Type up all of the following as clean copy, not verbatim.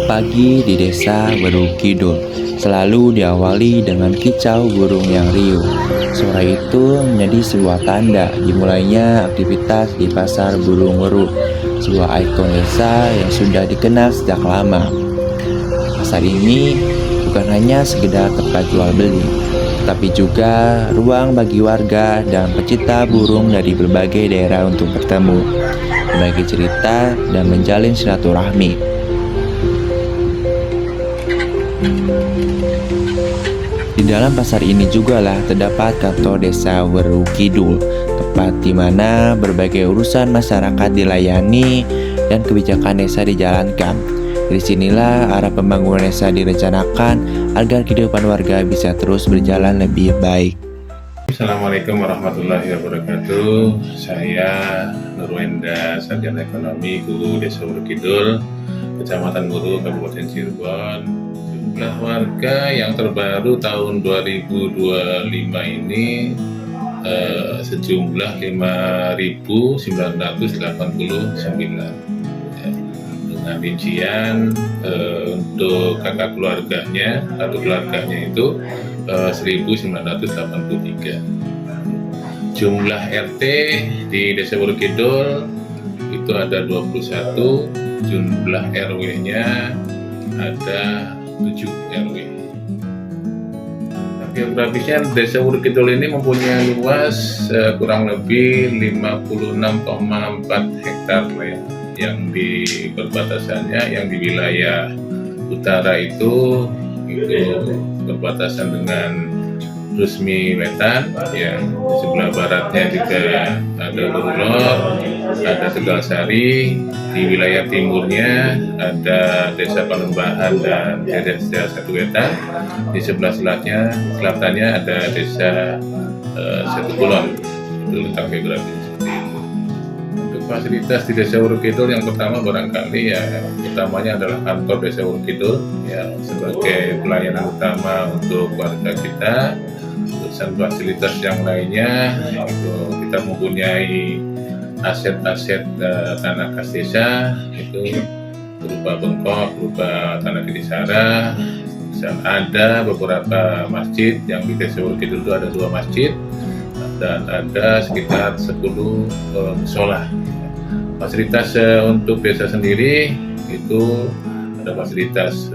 Pagi di desa Weru Kidul selalu diawali dengan kicau burung yang riuh. Suara itu menjadi sebuah tanda dimulainya aktivitas di pasar burung Weru, sebuah ikon desa yang sudah dikenal sejak lama. Pasar ini bukan hanya sekedar tempat jual beli, tetapi juga ruang bagi warga dan pecinta burung dari berbagai daerah untuk bertemu, berbagi cerita, dan menjalin silaturahmi. Di dalam pasar ini jugalah terdapat kantor desa Weru Kidul, tempat di mana berbagai urusan masyarakat dilayani dan kebijakan desa dijalankan. Dari sinilah arah pembangunan desa direncanakan agar kehidupan warga bisa terus berjalan lebih baik. Assalamualaikum warahmatullahi wabarakatuh. Saya Nurwenda, Sarjana Ekonomi, Guru Desa Weru Kidul, Kecamatan Weru, Kabupaten Cirebon. Jumlah warga yang terbaru tahun 2025 ini sejumlah 5.989, dengan rincian untuk kakak keluarganya atau keluarganya itu 1.983. Jumlah RT di Desa Weru Kidul itu ada 21, jumlah RW-nya ada 7 RW. Geografisnya Desa Weru Kidul ini mempunyai luas kurang lebih 56,4 hektar yang di perbatasannya, yang di wilayah utara itu berbatasan dengan Rusmi Wetan, yang di sebelah baratnya juga ada Burulor, ada Tegalsari. Di wilayah timurnya ada Desa Panembahan dan Desa Satu Wetan. Di sebelah selatannya ada Desa Satu Kulon. Itu letak geografis seperti itu. Untuk fasilitas di Desa Weru Kidul, yang pertama barangkali utamanya adalah kantor Desa Weru Kidul yang sebagai pelayanan utama untuk warga kita. Dan fasilitas yang lainnya itu kita mempunyai aset-aset tanah kas desa, itu berupa bengkok, berupa tanah kedisara. Dan ada beberapa masjid, yang di Desa Weru Kidul itu ada 2 masjid dan ada sekitar 10 mushola. Fasilitas untuk desa sendiri itu ada fasilitas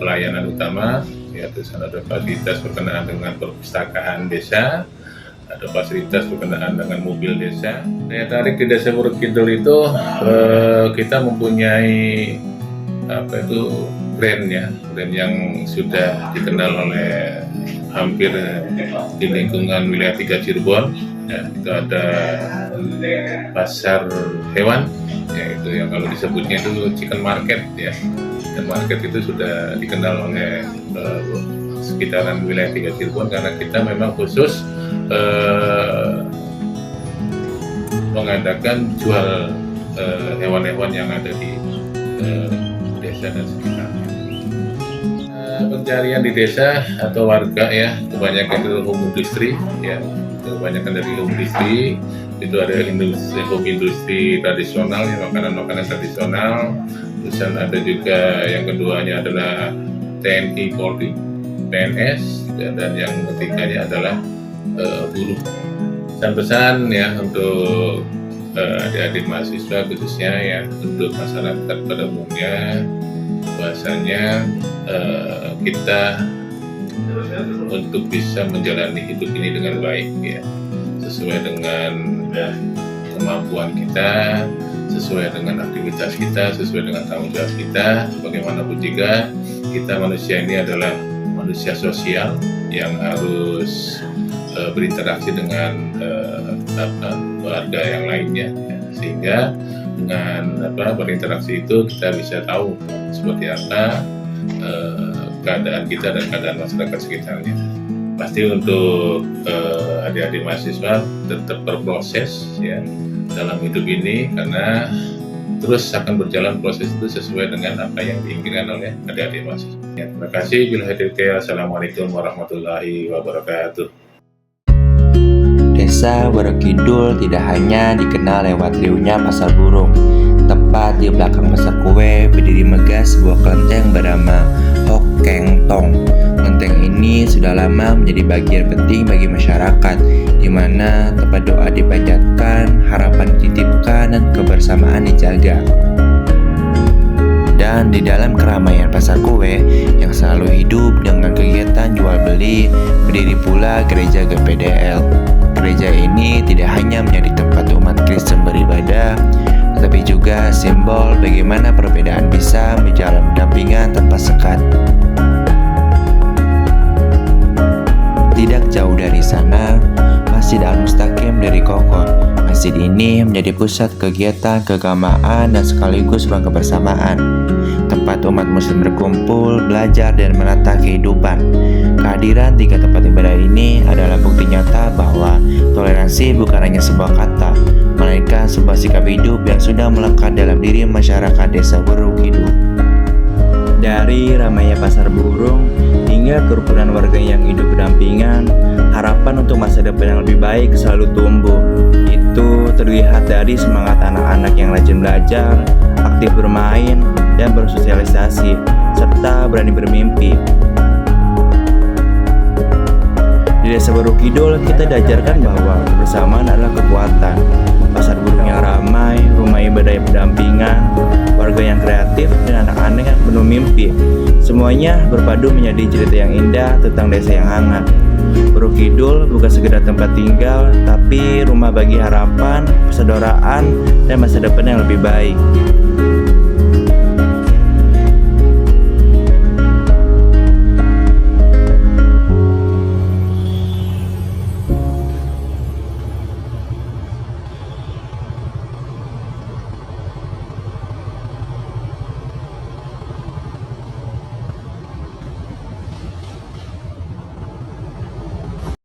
pelayanan utama, yaitu ada fasilitas berkenaan dengan perpustakaan desa, ada fasilitas berkenaan dengan mobil desa. Daya tarik di Desa Weru Kidul itu kita mempunyai brand yang sudah dikenal oleh hampir di lingkungan wilayah 3 Cirebon. Itu ada pasar hewan, yaitu yang kalau disebutnya itu chicken market ya. Dan market itu sudah dikenal oleh sekitaran wilayah 3 Cirebon, karena kita memang khusus mengadakan jual hewan-hewan yang ada di desa dan sekitarnya. Pencarian di desa atau warga ya, kebanyakan itu home industry ya, kebanyakan dari home industry. Itu ada home industry tradisional ya, makanan-makanan tradisional. Terus ada juga yang keduanya adalah TNI, Polri, PNS, dan yang ketiganya adalah buruh. Pesan-pesan ya untuk adik-adik mahasiswa khususnya ya, untuk masyarakat pada umumnya, bahasanya kita untuk bisa menjalani hidup ini dengan baik ya, sesuai dengan kemampuan kita, sesuai dengan aktivitas kita, sesuai dengan tanggung jawab kita. Bagaimanapun juga kita manusia ini adalah manusia sosial yang harus berinteraksi dengan warga yang lainnya ya. Sehingga dengan berinteraksi itu kita bisa tahu seperti apa keadaan kita dan keadaan masyarakat sekitarnya. Pasti untuk adik-adik mahasiswa tetap berproses ya dalam hidup ini, karena terus akan berjalan proses itu sesuai dengan apa yang diinginkan oleh adik-adik mahasiswa. Ya, terima kasih. Assalamualaikum warahmatullahi wabarakatuh. Desa Weru Kidul tidak hanya dikenal lewat riuhnya pasar burung, Tepat di belakang pasar kue berdiri megah sebuah kelenteng bernama Hok Keng Tong. Kelenteng ini sudah lama menjadi bagian penting bagi masyarakat, di mana tempat doa dipanjatkan, harapan dititipkan, dan kebersamaan dijaga. Dan di dalam keramaian pasar kue yang selalu hidup dengan kegiatan jual beli, berdiri pula gereja GPDL. Gereja ini tidak hanya menjadi tempat umat Kristen beribadah, tetapi juga simbol bagaimana perbedaan bisa berjalan berdampingan tanpa sekat. Tidak jauh dari sana, Masjid Al-Mustaqim dari kokoh. Masjid ini menjadi pusat kegiatan keagamaan dan sekaligus ruang kebersamaan, tempat umat muslim berkumpul, belajar, dan menata kehidupan. Kehadiran tiga tempat ibadah ini adalah bukti nyata bahwa toleransi bukan hanya sebuah kata, melainkan sebuah sikap hidup yang sudah melekat dalam diri masyarakat desa Wuruk Kidul. Dari ramainya pasar burung hingga kerukunan warga yang hidup berdampingan, harapan untuk masa depan yang lebih baik selalu tumbuh. Itu terlihat dari semangat anak-anak yang rajin belajar, aktif bermain, dan bersosialisasi, serta berani bermimpi. Di Desa Wuruk Kidul, kita diajarkan bahwa kebersamaan adalah kekuatan. Pasar burung yang ramai, rumah ibadah yang berdampingan, warga yang kreatif, dan anak-anak yang penuh mimpi. Semuanya berpadu menjadi cerita yang indah tentang desa yang hangat. Wuruk Kidul bukan sekedar tempat tinggal, tapi rumah bagi harapan, persaudaraan, dan masa depan yang lebih baik.